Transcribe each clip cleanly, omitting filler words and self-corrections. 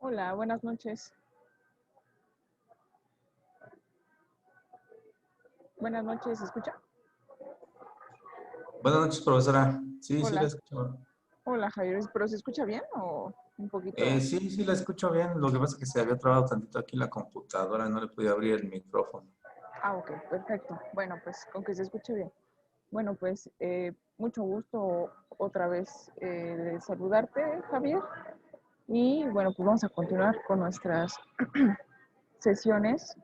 Hola, buenas noches. Buenas noches, ¿se escucha? Buenas noches, profesora. Sí, sí la Hola, escucho. hola Javier, ¿pero se escucha bien o un poquito? Sí la escucho bien. Lo que pasa es que se había trabado tantito aquí la computadora, no le podía abrir el micrófono. Ah, ok, perfecto. Bueno, pues con que se escuche bien. Bueno, pues mucho gusto otra vez de saludarte, Javier. Y bueno, pues vamos a continuar con nuestras sesiones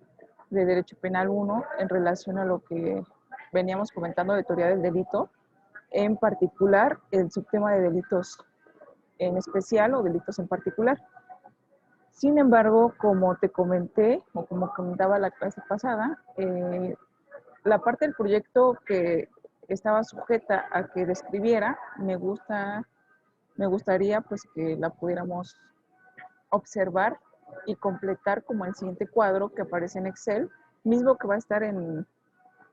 de Derecho Penal 1 en relación a lo que veníamos comentando de teoría del delito, en particular el subtema de delitos en especial o delitos en particular. Sin embargo, como te comenté o como comentaba la clase pasada, la parte del proyecto que estaba sujeta a que describiera, me gustaría pues que la pudiéramos observar y completar como el siguiente cuadro que aparece en Excel, mismo que va a estar en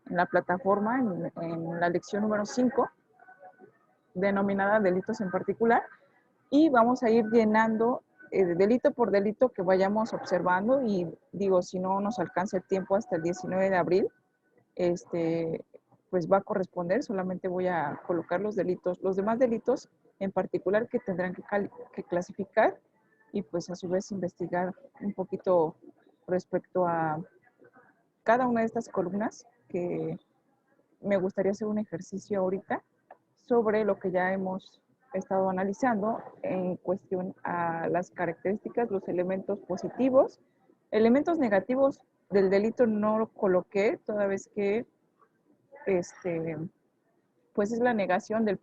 la plataforma, en la lección número 5, denominada delitos en particular, y vamos a ir llenando delito por delito que vayamos observando y digo, si no nos alcanza el tiempo hasta el 19 de abril, este, pues va a corresponder, solamente voy a colocar los delitos, los demás delitos en particular que tendrán que clasificar y pues a su vez investigar un poquito respecto a cada una de estas columnas que me gustaría hacer un ejercicio ahorita sobre lo que ya hemos estado analizando en cuestión a las características, los elementos positivos. Elementos negativos del delito no lo coloqué, toda vez que pues es la negación de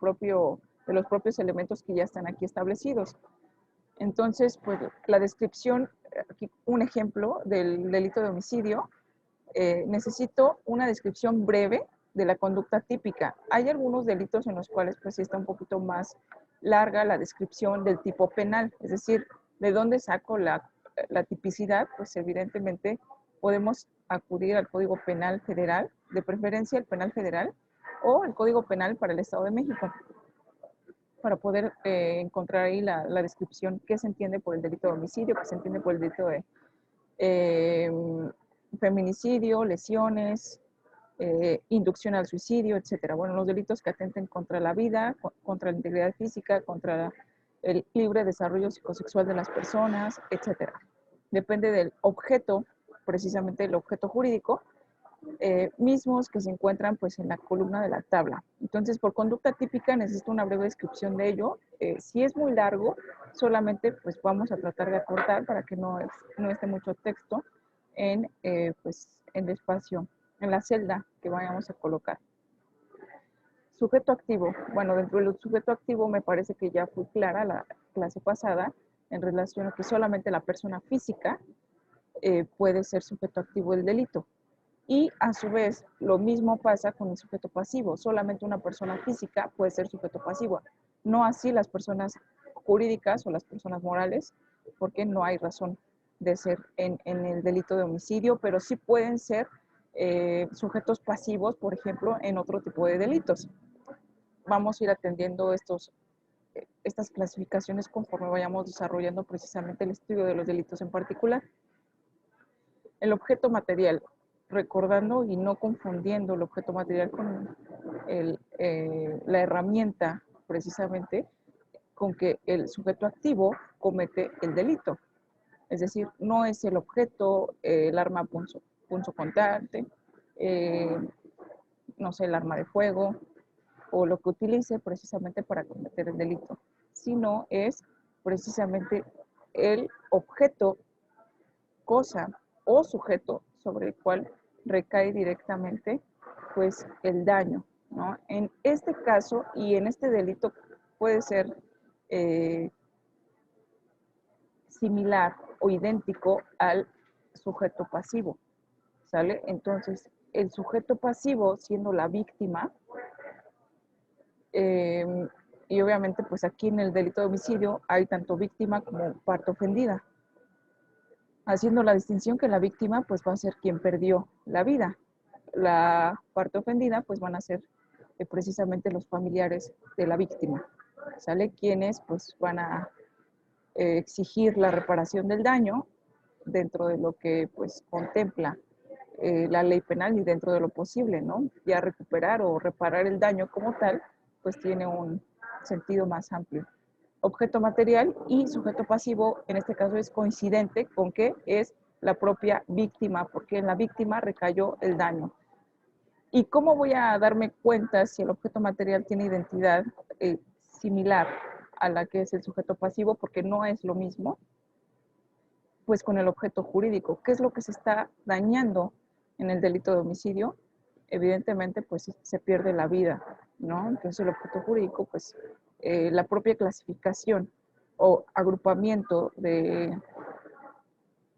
los propios elementos que ya están aquí establecidos. Entonces, pues la descripción, aquí un ejemplo del delito de homicidio, necesito una descripción breve de la conducta típica. Hay algunos delitos en los cuales pues sí está un poquito más larga la descripción del tipo penal, es decir, de dónde saco la tipicidad, pues evidentemente podemos acudir al Código Penal Federal, de preferencia el Penal Federal o el Código Penal para el Estado de México, para poder encontrar ahí la descripción, qué se entiende por el delito de homicidio, qué se entiende por el delito de eh, feminicidio, lesiones, inducción al suicidio, etcétera. Bueno, los delitos que atenten contra la vida, contra la integridad física, contra el libre desarrollo psicosexual de las personas, etcétera. Depende del objeto, precisamente el objeto jurídico, mismos que se encuentran pues en la columna de la tabla. Entonces, por conducta típica necesito una breve descripción de ello. Si es muy largo, solamente pues vamos a tratar de acortar para que no esté mucho texto pues, en el espacio, en la celda que vayamos a colocar. Sujeto activo. Bueno, dentro del sujeto activo me parece que ya fue clara la clase pasada en relación a que solamente la persona física puede ser sujeto activo del delito. Y a su vez, lo mismo pasa con el sujeto pasivo. Solamente una persona física puede ser sujeto pasivo. No así las personas jurídicas o las personas morales, porque no hay razón de ser en el delito de homicidio, pero sí pueden ser sujetos pasivos, por ejemplo, en otro tipo de delitos. Vamos a ir atendiendo estas clasificaciones conforme vayamos desarrollando precisamente el estudio de los delitos en particular. El objeto material, recordando y no confundiendo el objeto material con la herramienta precisamente con que el sujeto activo comete el delito. Es decir, no es el objeto, el arma punzocortante, eh, no sé, el arma de fuego o lo que utilice precisamente para cometer el delito, sino es precisamente el objeto, cosa o sujeto sobre el cual recae directamente pues el daño, ¿no? En este caso y en este delito puede ser eh, similar o idéntico al sujeto pasivo, ¿sale? Entonces, el sujeto pasivo siendo la víctima, eh, y obviamente pues aquí en el delito de homicidio hay tanto víctima como parte ofendida, haciendo la distinción que la víctima pues va a ser quien perdió la vida. La parte ofendida pues van a ser precisamente los familiares de la víctima, ¿sale? Quienes pues van a exigir la reparación del daño dentro de lo que pues contempla la ley penal y dentro de lo posible, ¿no? Ya recuperar o reparar el daño como tal, pues tiene un sentido más amplio. Objeto material y sujeto pasivo, en este caso es coincidente con que es la propia víctima, porque en la víctima recayó el daño. ¿Y cómo voy a darme cuenta si el objeto material tiene identidad similar a la que es el sujeto pasivo? Porque no es lo mismo, pues con el objeto jurídico. ¿Qué es lo que se está dañando en el delito de homicidio? Evidentemente, pues se pierde la vida, ¿no? Entonces el objeto jurídico, pues la propia clasificación o agrupamiento de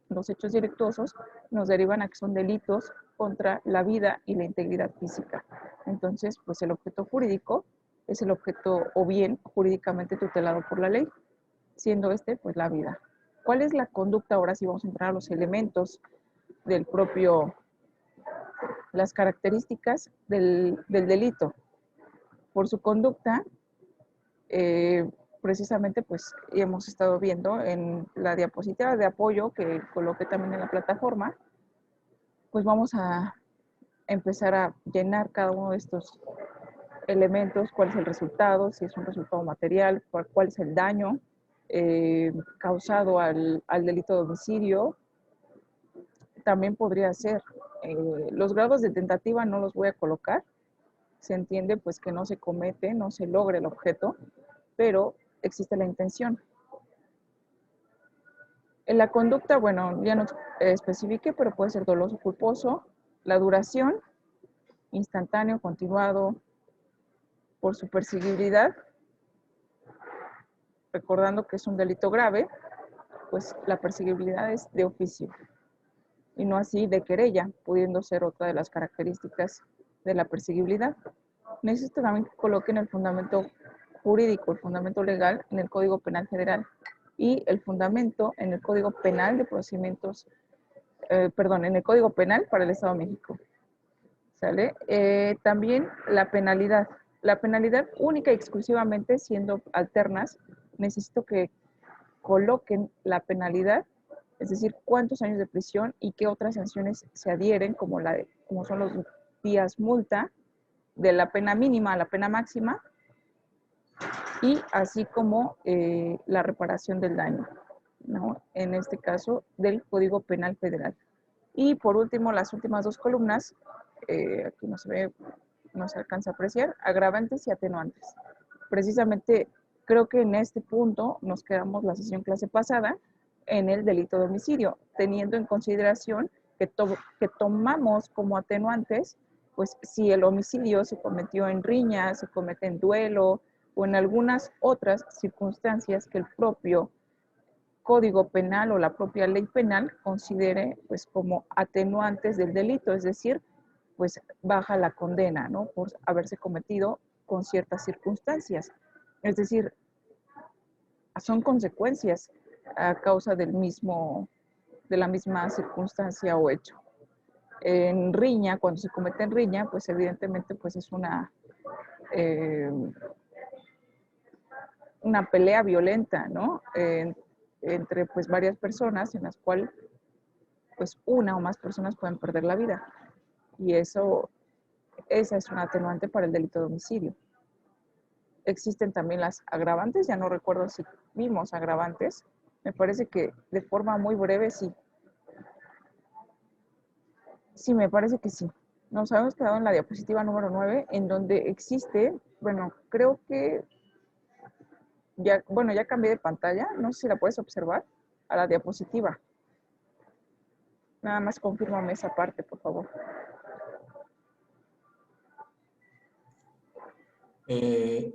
los hechos delictuosos nos derivan a que son delitos contra la vida y la integridad física. Entonces, pues el objeto jurídico es el objeto o bien jurídicamente tutelado por la ley, siendo este, pues la vida. ¿Cuál es la conducta? Ahora sí vamos a entrar a los elementos del propio, las características del delito. Por su conducta, precisamente pues hemos estado viendo en la diapositiva de apoyo que coloqué también en la plataforma, pues vamos a empezar a llenar cada uno de estos elementos, cuál es el resultado, si es un resultado material, cuál es el daño causado al delito de homicidio. También podría ser, los grados de tentativa no los voy a colocar, se entiende pues que no se comete, no se logra el objeto, pero existe la intención. En la conducta, bueno, ya no especifique, pero puede ser doloso o culposo. La duración, instantáneo, continuado, por su perseguibilidad, recordando que es un delito grave, pues la perseguibilidad es de oficio y no así de querella, pudiendo ser otra de las características de la perseguibilidad. Necesito también que coloquen el fundamento jurídico, el fundamento legal en el Código Penal Federal y el fundamento en el Código Penal de Procedimientos, en el Código Penal para el Estado de México. ¿Sale? También la penalidad. La penalidad única y exclusivamente siendo alternas, necesito que coloquen la penalidad, es decir, cuántos años de prisión y qué otras sanciones se adhieren, como son los días multa, de la pena mínima a la pena máxima, y así como la reparación del daño, ¿no? En este caso, del Código Penal Federal. Y por último, las últimas dos columnas, aquí no se ve, no se alcanza a apreciar, agravantes y atenuantes. Precisamente creo que en este punto nos quedamos la sesión clase pasada en el delito de homicidio, teniendo en consideración que tomamos como atenuantes, pues si el homicidio se cometió en riña, se comete en duelo o en algunas otras circunstancias que el propio Código Penal o la propia ley penal considere pues como atenuantes del delito, es decir, pues baja la condena, ¿no? Por haberse cometido con ciertas circunstancias. Es decir, son consecuencias a causa de la misma circunstancia o hecho. En riña, cuando se comete en riña, pues evidentemente pues es una pelea violenta, ¿no? Entre pues varias personas en las cuales pues una o más personas pueden perder la vida. Y esa es una atenuante para el delito de homicidio. Existen también las agravantes, ya no recuerdo si vimos agravantes, me parece que de forma muy breve sí. Sí, me parece que sí. Nos habíamos quedado en la diapositiva número 9, en donde existe, bueno, creo que ya cambié de pantalla, no sé si la puedes observar, a la diapositiva. Nada más confírmame esa parte, por favor.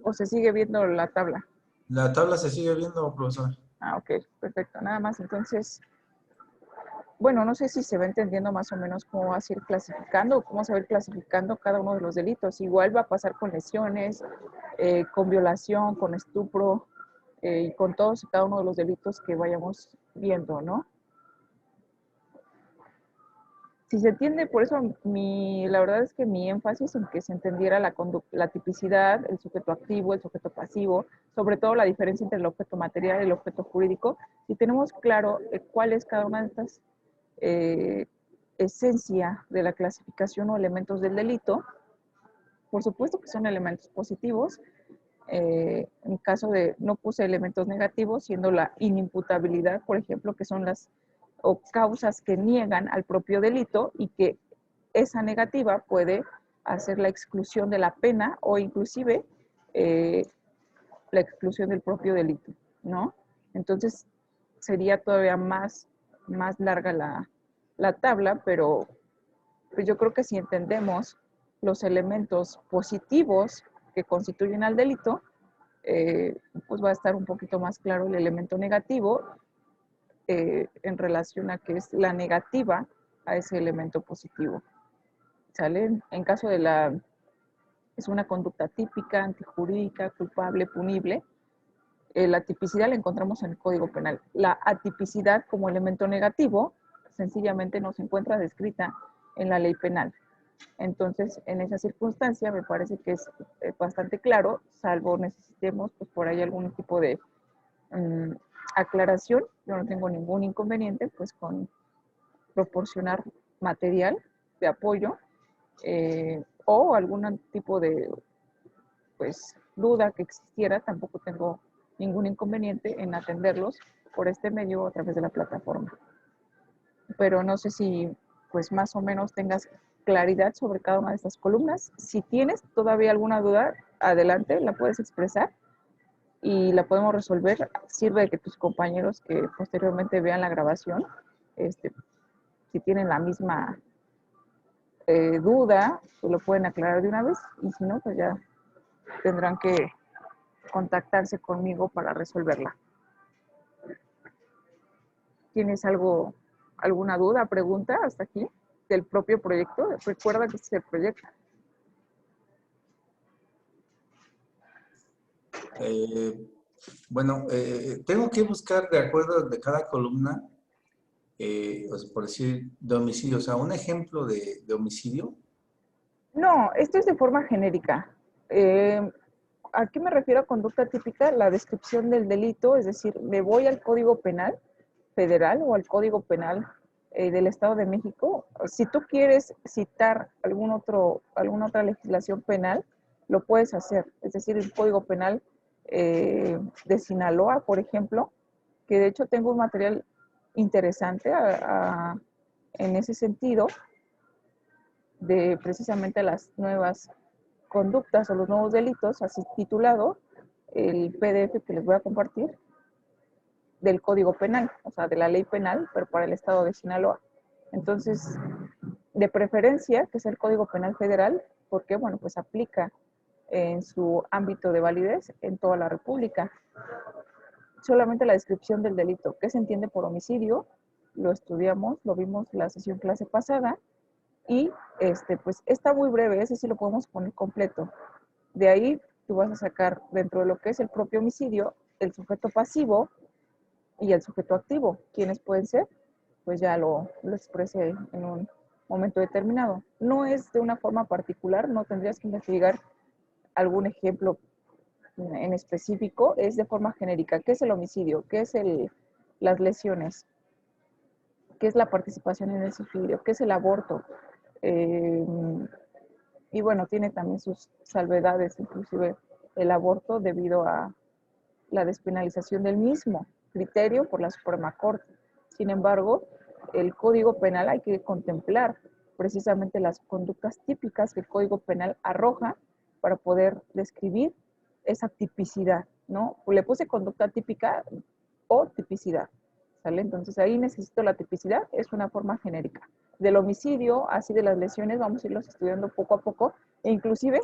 ¿O se sigue viendo la tabla? La tabla se sigue viendo, profesor. Ah, ok, perfecto. Nada más, entonces, bueno, no sé si se va entendiendo más o menos cómo vas a ir clasificando o cómo se va a ir clasificando cada uno de los delitos. Igual va a pasar con lesiones, con violación, con estupro, y con todos y cada uno de los delitos que vayamos viendo, ¿no? si se entiende, por eso la verdad es que mi énfasis en que se entendiera la tipicidad, el sujeto activo, el sujeto pasivo, sobre todo la diferencia entre el objeto material y el objeto jurídico, si tenemos claro cuál es cada una de estas esencia de la clasificación o elementos del delito, por supuesto que son elementos positivos. En caso de, no puse elementos negativos, siendo la inimputabilidad, por ejemplo, que son las o causas que niegan al propio delito y que esa negativa puede hacer la exclusión de la pena o inclusive la exclusión del propio delito, ¿no? Entonces sería todavía más larga la tabla, pero pues yo creo que si entendemos los elementos positivos que constituyen al delito, pues va a estar un poquito más claro el elemento negativo en relación a que es la negativa a ese elemento positivo. ¿Sale? En caso de es una conducta típica, antijurídica, culpable, punible, la tipicidad la encontramos en el Código Penal. La atipicidad como elemento negativo sencillamente no se encuentra descrita en la ley penal. Entonces, en esa circunstancia me parece que es bastante claro, salvo necesitemos pues, por ahí algún tipo de aclaración. Yo no tengo ningún inconveniente pues con proporcionar material de apoyo o algún tipo de pues duda que existiera, tampoco tengo ningún inconveniente en atenderlos por este medio a través de la plataforma. Pero no sé si pues más o menos tengas claridad sobre cada una de estas columnas. Si tienes todavía alguna duda, adelante, la puedes expresar y la podemos resolver. Sirve de que tus compañeros que posteriormente vean la grabación, si tienen la misma duda, pues lo pueden aclarar de una vez y si no, pues ya tendrán que contactarse conmigo para resolverla. ¿Tienes alguna duda, pregunta hasta aquí del propio proyecto? Recuerda que este es el proyecto. Bueno, tengo que buscar de acuerdo de cada columna, o sea, por decir, de homicidio, o sea, un ejemplo de homicidio. No, esto es de forma genérica. ¿A qué me refiero a conducta típica? La descripción del delito, es decir, me voy al Código Penal Federal o al Código Penal del Estado de México. Si tú quieres citar alguna otra legislación penal, lo puedes hacer. Es decir, el Código Penal de Sinaloa, por ejemplo, que de hecho tengo un material interesante en ese sentido, de precisamente las nuevas conductas o los nuevos delitos, así titulado, el PDF que les voy a compartir, del Código Penal, o sea, de la ley penal, pero para el estado de Sinaloa. Entonces, de preferencia, que es el Código Penal Federal, porque, bueno, pues aplica en su ámbito de validez en toda la República. Solamente la descripción del delito, ¿qué se entiende por homicidio? Lo estudiamos, lo vimos la sesión clase pasada, y pues está muy breve, ese sí lo podemos poner completo. De ahí tú vas a sacar dentro de lo que es el propio homicidio, el sujeto pasivo y el sujeto activo. ¿Quiénes pueden ser? Pues ya lo expresé en un momento determinado. No es de una forma particular, no tendrías que investigar algún ejemplo en específico, es de forma genérica. ¿Qué es el homicidio? ¿Qué es las lesiones? ¿Qué es la participación en el suicidio? ¿Qué es el aborto? Y bueno, tiene también sus salvedades, inclusive el aborto debido a la despenalización del mismo criterio por la Suprema Corte. Sin embargo, el Código Penal hay que contemplar precisamente las conductas típicas que el Código Penal arroja para poder describir esa tipicidad, ¿no? Le puse conducta típica o tipicidad, ¿sale? Entonces ahí necesito la tipicidad, es una forma genérica. Del homicidio, así de las lesiones, vamos a irlos estudiando poco a poco, e inclusive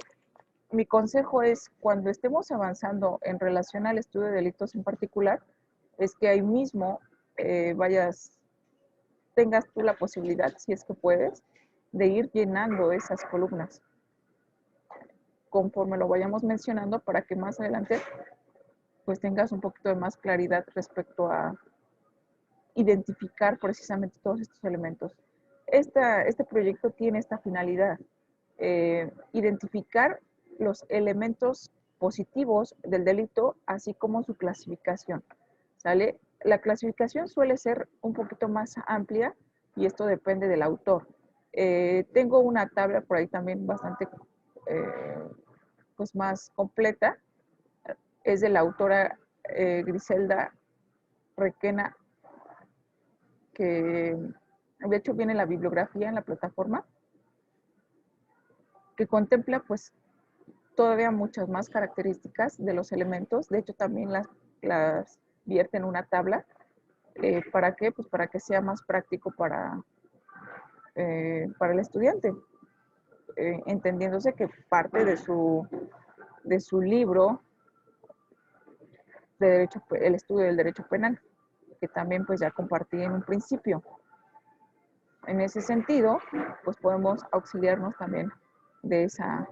mi consejo es, cuando estemos avanzando en relación al estudio de delitos en particular, es que ahí mismo tengas tú la posibilidad, si es que puedes, de ir llenando esas columnas conforme lo vayamos mencionando para que más adelante pues tengas un poquito de más claridad respecto a identificar precisamente todos estos elementos. este proyecto tiene esta finalidad, identificar los elementos positivos del delito, así como su clasificación, ¿sale? La clasificación suele ser un poquito más amplia y esto depende del autor. Tengo una tabla por ahí también bastante pues más completa. Es de la autora Griselda Requena, que de hecho viene la bibliografía en la plataforma, que contempla pues todavía muchas más características de los elementos. De hecho también las vierte en una tabla. ¿Para qué? Pues para que sea más práctico para el estudiante, entendiéndose que parte de su libro de derecho, el estudio del derecho penal, que también pues ya compartí en un principio. En ese sentido, pues podemos auxiliarnos también de esa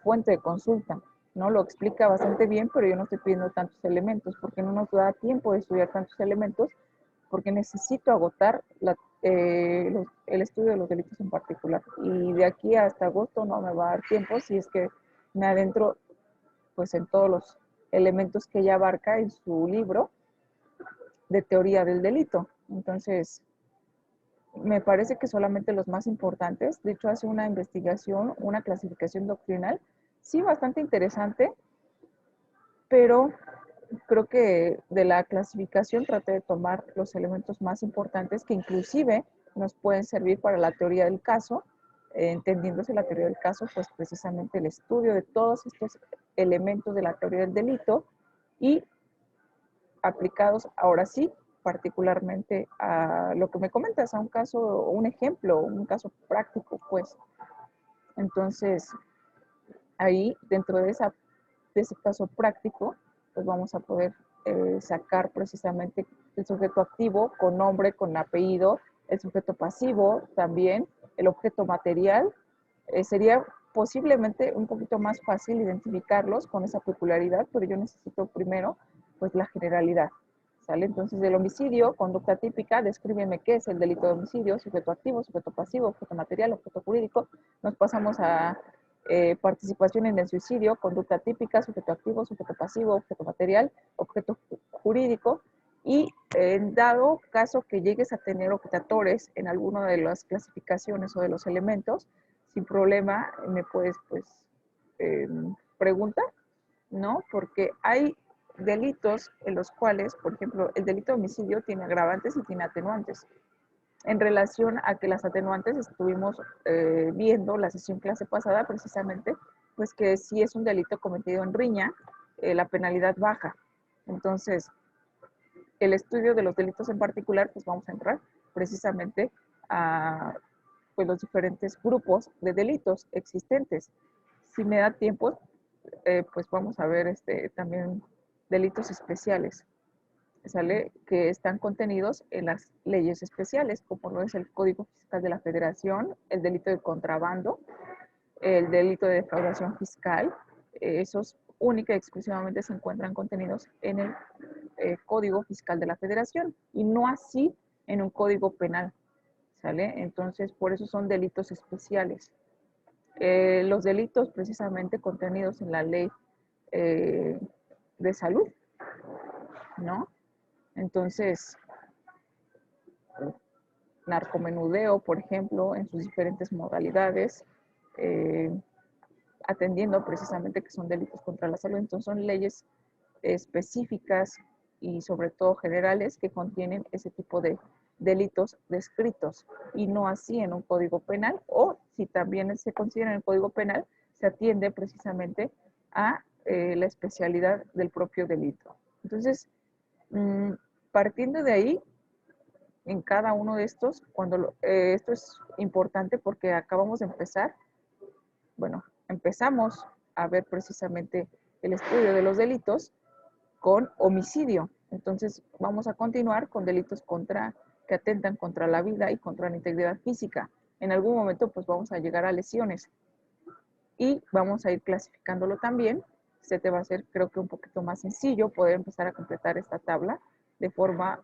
fuente de consulta, ¿no? Lo explica bastante bien, pero yo no estoy pidiendo tantos elementos, porque no nos da tiempo de estudiar tantos elementos, porque necesito agotar el estudio de los delitos en particular. Y de aquí hasta agosto no me va a dar tiempo si es que me adentro pues en todos los elementos que ella abarca en su libro de teoría del delito. Entonces, me parece que solamente los más importantes. De hecho, hace una investigación, una clasificación doctrinal, sí, bastante interesante, pero creo que de la clasificación traté de tomar los elementos más importantes que inclusive nos pueden servir para la teoría del caso, entendiéndose la teoría del caso, pues precisamente el estudio de todos estos elementos de la teoría del delito y aplicados ahora sí, particularmente a lo que me comentas, a un caso, un ejemplo, un caso práctico, pues. Entonces, ahí, dentro de ese caso práctico, pues vamos a poder sacar precisamente el sujeto activo con nombre, con apellido, el sujeto pasivo también, el objeto material. Sería posiblemente un poquito más fácil identificarlos con esa peculiaridad, pero yo necesito primero pues la generalidad, ¿sale? Entonces, del homicidio, conducta típica, descríbeme qué es el delito de homicidio, sujeto activo, sujeto pasivo, objeto material, objeto jurídico. Nos pasamos a participación en el suicidio, conducta típica, sujeto activo, sujeto pasivo, objeto material, objeto jurídico. Y en dado caso que llegues a tener objetadores en alguna de las clasificaciones o de los elementos, sin problema me puedes pues preguntar, ¿no? Porque hay delitos en los cuales, por ejemplo, el delito de homicidio tiene agravantes y tiene atenuantes. En relación a que las atenuantes estuvimos viendo la sesión clase pasada precisamente, pues que si es un delito cometido en riña, la penalidad baja. Entonces, el estudio de los delitos en particular, pues vamos a entrar precisamente a pues, los diferentes grupos de delitos existentes. Si me da tiempo, pues vamos a ver también delitos especiales, ¿sale? Que están contenidos en las leyes especiales, como lo es el Código Fiscal de la Federación, el delito de contrabando, el delito de defraudación fiscal. Esos única y exclusivamente se encuentran contenidos en el Código Fiscal de la Federación y no así en un código penal, ¿sale? Entonces, por eso son delitos especiales. Los delitos precisamente contenidos en la ley de salud, ¿no? Entonces, narcomenudeo, por ejemplo, en sus diferentes modalidades, atendiendo precisamente que son delitos contra la salud. Entonces, son leyes específicas y sobre todo generales que contienen ese tipo de delitos descritos y no así en un código penal, o si también se considera en el código penal, se atiende precisamente a la especialidad del propio delito. Entonces, partiendo de ahí, en cada uno de estos, esto es importante porque acabamos de empezar, bueno, empezamos a ver precisamente el estudio de los delitos con homicidio. Entonces, vamos a continuar con delitos que atentan contra la vida y contra la integridad física. En algún momento, pues vamos a llegar a lesiones y vamos a ir clasificándolo también. Se te va a hacer, creo que un poquito más sencillo poder empezar a completar esta tabla de forma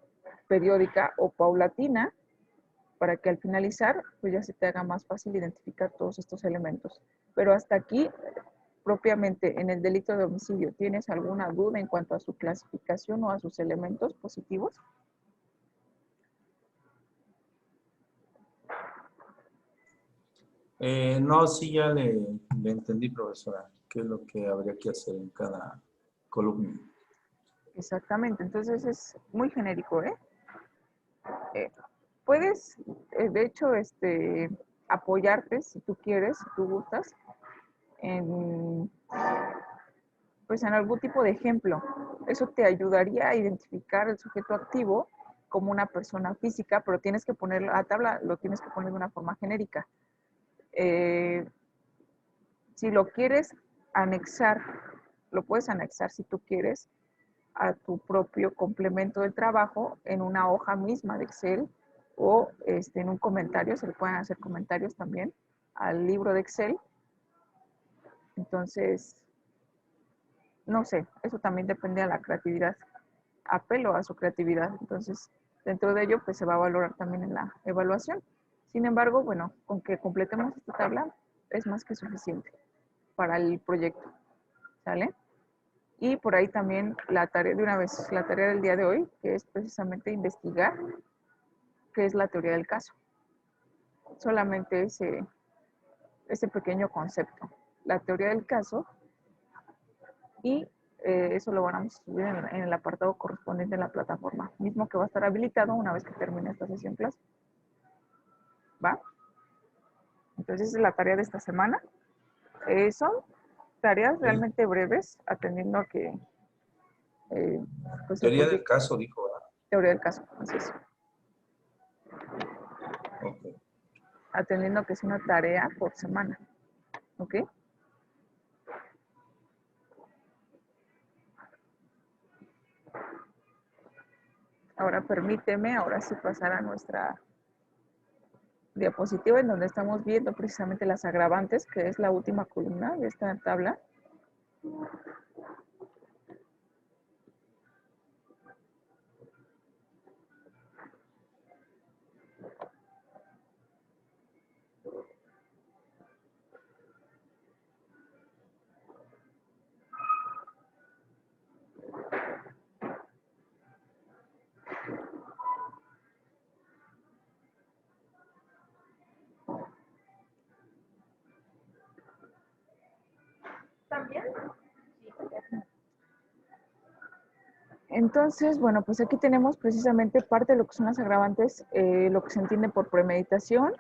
periódica o paulatina para que al finalizar, pues ya se te haga más fácil identificar todos estos elementos. Pero hasta aquí, propiamente en el delito de homicidio, ¿tienes alguna duda en cuanto a su clasificación o a sus elementos positivos? No, sí, ya le entendí, profesora, qué es lo que habría que hacer en cada columna. Exactamente, entonces es muy genérico, ¿eh? Puedes, de hecho, apoyarte, si tú quieres, si tú gustas, en, pues en algún tipo de ejemplo. Eso te ayudaría a identificar el sujeto activo como una persona física, pero tienes que poner la tabla, lo tienes que poner de una forma genérica. Si lo quieres anexar, lo puedes anexar si tú quieres a tu propio complemento del trabajo en una hoja misma de Excel o en un comentario, se le pueden hacer comentarios también al libro de Excel. Entonces, no sé, eso también depende de la creatividad. Apelo a su creatividad. Entonces, dentro de ello, pues se va a valorar también en la evaluación. Sin embargo, bueno, con que completemos esta tabla es más que suficiente para el proyecto, ¿sale? Y por ahí también la tarea, de una vez, la tarea del día de hoy, que es precisamente investigar qué es la teoría del caso. Solamente ese pequeño concepto, la teoría del caso, y eso lo van a subir en el apartado correspondiente en la plataforma, mismo que va a estar habilitado una vez que termine esta sesión clase. ¿Va? Entonces, esa es la tarea de esta semana. Son tareas realmente breves, atendiendo a que pues el Teoría del proyecto, caso, dijo, ¿verdad? teoría del caso, así es. Ok. Atendiendo a que es una tarea por semana. ¿Ok? Ahora permíteme, ahora sí pasar a nuestra diapositiva en donde estamos viendo precisamente las agravantes, que es la última columna de esta tabla. Entonces, bueno, pues aquí tenemos precisamente parte de lo que son las agravantes, lo que se entiende por premeditación,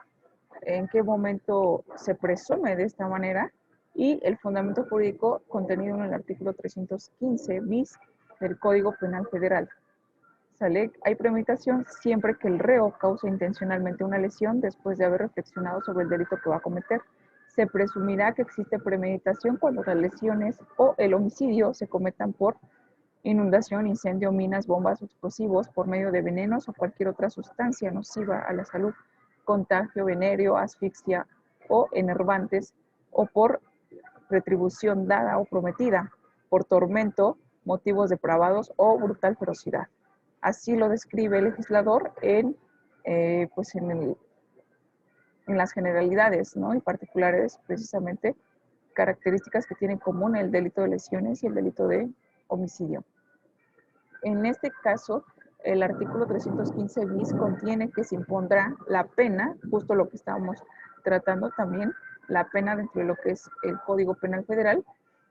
en qué momento se presume de esta manera, y el fundamento jurídico contenido en el artículo 315 bis del Código Penal Federal. ¿Sale? Hay premeditación siempre que el reo cause intencionalmente una lesión después de haber reflexionado sobre el delito que va a cometer. Se presumirá que existe premeditación cuando las lesiones o el homicidio se cometan por inundación, incendio, minas, bombas o explosivos por medio de venenos o cualquier otra sustancia nociva a la salud, contagio venéreo, asfixia o enervantes, o por retribución dada o prometida, por tormento, motivos depravados o brutal ferocidad. Así lo describe el legislador pues en las generalidades, ¿no? Y particulares, precisamente, características que tienen en común el delito de lesiones y el delito de homicidio. En este caso, el artículo 315 bis contiene que se impondrá la pena, justo lo que estábamos tratando también, la pena dentro de lo que es el Código Penal Federal,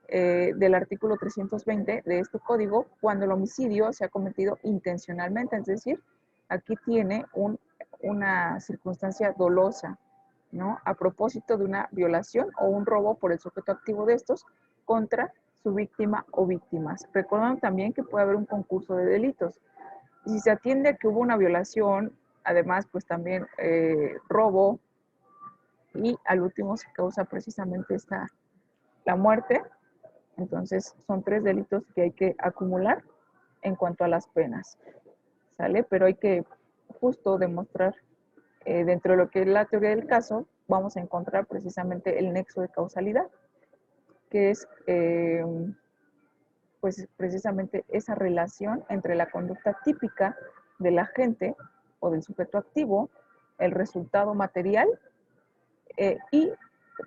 del artículo 320 de este código, cuando el homicidio se ha cometido intencionalmente, es decir, aquí tiene una circunstancia dolosa, ¿no? A propósito de una violación o un robo por el sujeto activo de estos contra su víctima o víctimas. Recuerden también que puede haber un concurso de delitos. Y si se atiende a que hubo una violación, además, pues también robo, y al último se causa precisamente la muerte, entonces son 3 delitos que hay que acumular en cuanto a las penas, ¿sale? Pero hay que justo demostrar, dentro de lo que es la teoría del caso, vamos a encontrar precisamente el nexo de causalidad, que es pues precisamente esa relación entre la conducta típica del agente o del sujeto activo el resultado material y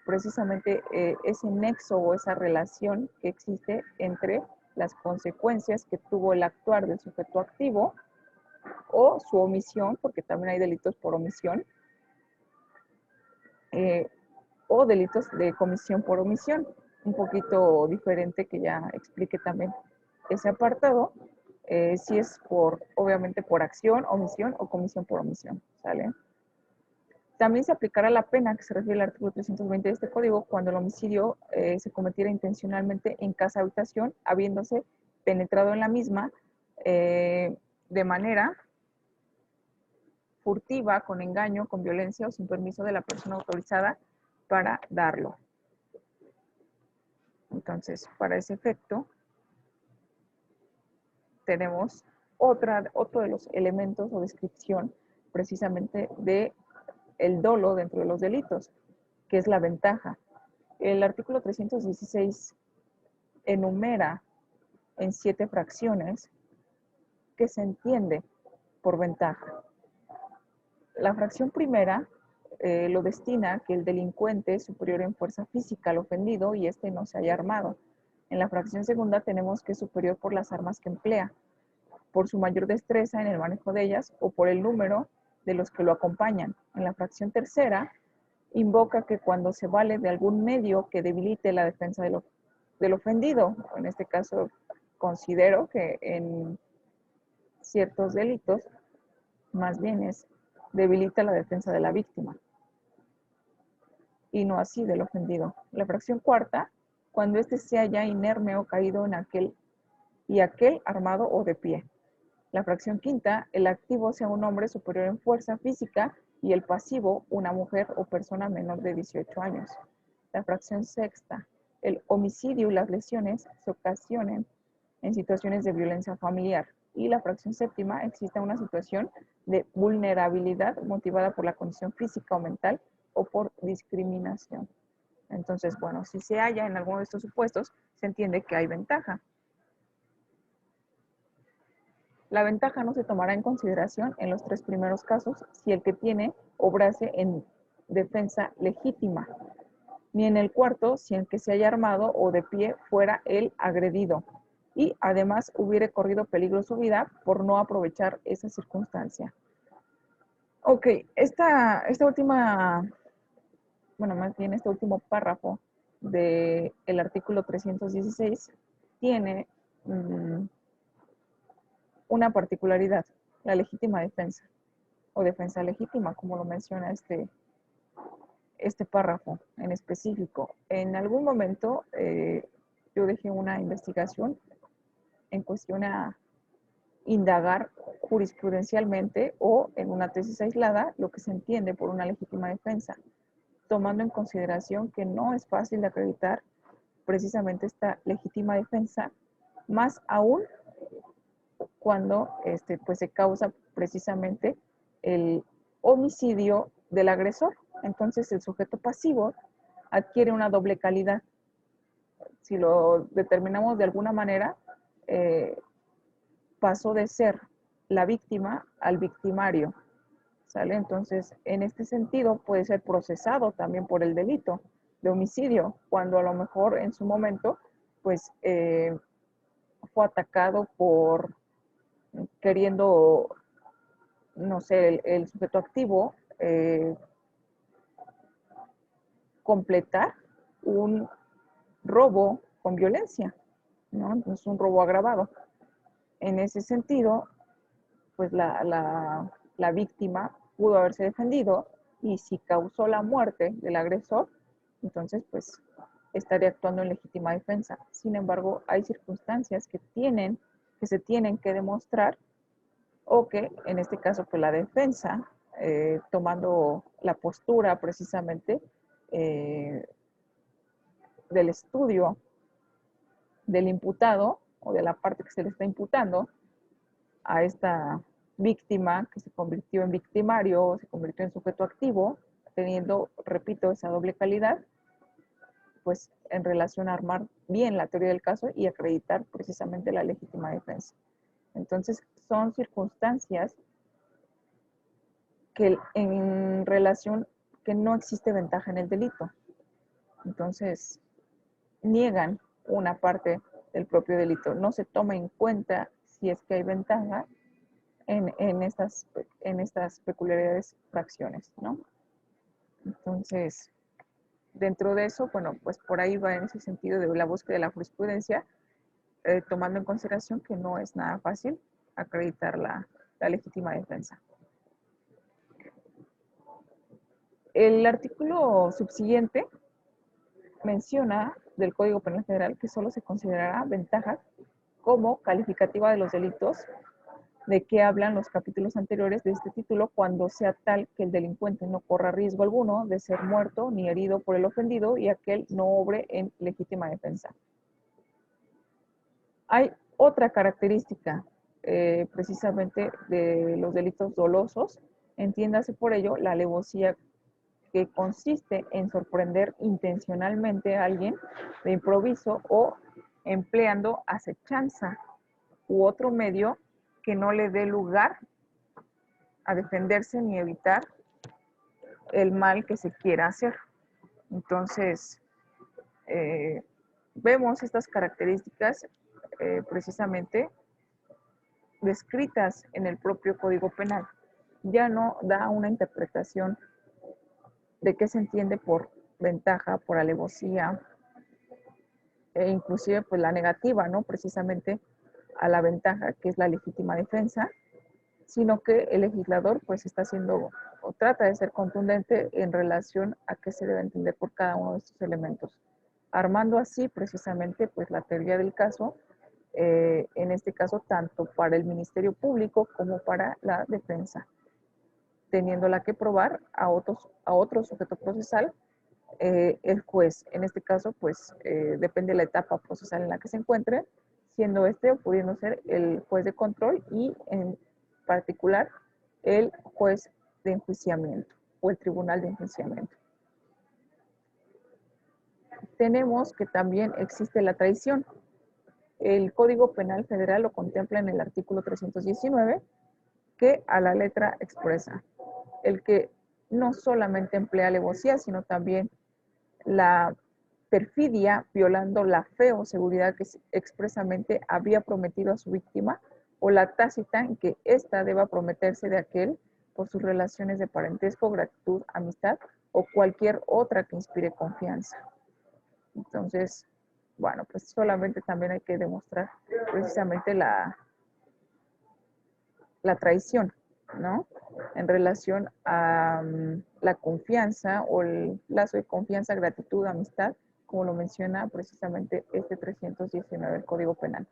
precisamente ese nexo o esa relación que existe entre las consecuencias que tuvo el actuar del sujeto activo o su omisión, porque también hay delitos por omisión, o delitos de comisión por omisión, un poquito diferente que ya explique también ese apartado, si es por, obviamente por acción, omisión o comisión por omisión, ¿sale? También se aplicará la pena que se refiere al artículo 320 de este código cuando el homicidio se cometiera intencionalmente en casa habitación, habiéndose penetrado en la misma de manera furtiva, con engaño, con violencia o sin permiso de la persona autorizada para darlo. Entonces, para ese efecto, tenemos otro de los elementos o descripción precisamente de el dolo dentro de los delitos, que es la ventaja. El artículo 316 enumera en 7 fracciones que se entiende por ventaja. La fracción primera lo destina a que el delincuente es superior en fuerza física al ofendido y éste no se haya armado. En la fracción segunda tenemos que es superior por las armas que emplea, por su mayor destreza en el manejo de ellas o por el número de los que lo acompañan. En la fracción tercera invoca que cuando se vale de algún medio que debilite la defensa del ofendido, en este caso considero que en ciertos delitos más bien es debilita la defensa de la víctima y no así del ofendido. La fracción cuarta, cuando éste sea ya inerme o caído en aquel armado o de pie. La fracción quinta, el activo sea un hombre superior en fuerza física y el pasivo una mujer o persona menor de 18 años. La fracción sexta, el homicidio y las lesiones se ocasionen en situaciones de violencia familiar. Y la fracción séptima, existe una situación de vulnerabilidad motivada por la condición física o mental o por discriminación. Entonces, bueno, si se halla en alguno de estos supuestos, se entiende que hay ventaja. La ventaja no se tomará en consideración en los 3 primeros casos si el que tiene obrase en defensa legítima, ni en el cuarto si el que se haya armado o de pie fuera el agredido y además hubiere corrido peligro su vida por no aprovechar esa circunstancia. Ok, esta última, bueno, más bien este último párrafo del artículo 316 tiene una particularidad, la legítima defensa o defensa legítima, como lo menciona este párrafo en específico. En algún momento yo dejé una investigación en cuestión a indagar jurisprudencialmente o en una tesis aislada lo que se entiende por una legítima defensa, tomando en consideración que no es fácil de acreditar precisamente esta legítima defensa, más aún cuando pues se causa precisamente el homicidio del agresor. Entonces el sujeto pasivo adquiere una doble calidad. Si lo determinamos de alguna manera, pasó de ser la víctima al victimario, ¿sale? Entonces, en este sentido, puede ser procesado también por el delito de homicidio, cuando a lo mejor en su momento, pues, fue atacado por queriendo, no sé, el sujeto activo completar un robo con violencia, ¿no? Entonces, un robo agravado. En ese sentido, pues la víctima pudo haberse defendido y si causó la muerte del agresor, entonces pues estaría actuando en legítima defensa. Sin embargo, hay circunstancias que se tienen que demostrar o que en este caso pues la defensa, tomando la postura precisamente del estudio del imputado o de la parte que se le está imputando a esta víctima que se convirtió en victimario, se convirtió en sujeto activo, teniendo, repito, esa doble calidad, pues en relación a armar bien la teoría del caso y acreditar precisamente la legítima defensa. Entonces, son circunstancias que en relación que no existe ventaja en el delito. Entonces, niegan una parte del propio delito. No se toma en cuenta si es que hay ventaja en estas peculiaridades fracciones, ¿no? Entonces, dentro de eso, bueno, pues por ahí va en ese sentido de la búsqueda de la jurisprudencia, tomando en consideración que no es nada fácil acreditar la legítima defensa. El artículo subsiguiente menciona del Código Penal Federal que solo se considerará ventaja como calificativa de los delitos de que hablan los capítulos anteriores de este título cuando sea tal que el delincuente no corra riesgo alguno de ser muerto ni herido por el ofendido y aquel no obre en legítima defensa. Hay otra característica precisamente de los delitos dolosos, entiéndase por ello la alevosía, que consiste en sorprender intencionalmente a alguien de improviso o empleando acechanza u otro medio que no le dé lugar a defenderse ni evitar el mal que se quiera hacer. Entonces, vemos estas características precisamente descritas en el propio Código Penal. Ya no da una interpretación de qué se entiende por ventaja, por alevosía, e inclusive pues la negativa, ¿no? Precisamente a la ventaja, que es la legítima defensa, sino que el legislador pues está haciendo o trata de ser contundente en relación a qué se debe entender por cada uno de estos elementos, armando así precisamente pues la teoría del caso, en este caso tanto para el Ministerio Público como para la defensa, teniéndola que probar a otro sujeto procesal, el juez. En este caso, pues depende de la etapa procesal en la que se encuentre, siendo este o pudiendo ser el juez de control y en particular el juez de enjuiciamiento o el tribunal de enjuiciamiento. Tenemos que también existe la traición. El Código Penal Federal lo contempla en el artículo 319, que a la letra expresa el que no solamente emplea alevosía, sino también la perfidia, violando la fe o seguridad que expresamente había prometido a su víctima, o la tácita en que ésta deba prometerse de aquel por sus relaciones de parentesco, gratitud, amistad o cualquier otra que inspire confianza. Entonces, bueno, pues solamente también hay que demostrar precisamente la traición, ¿no? En relación a la confianza o el lazo de confianza, gratitud, amistad, como lo menciona precisamente este 319 del Código Penal.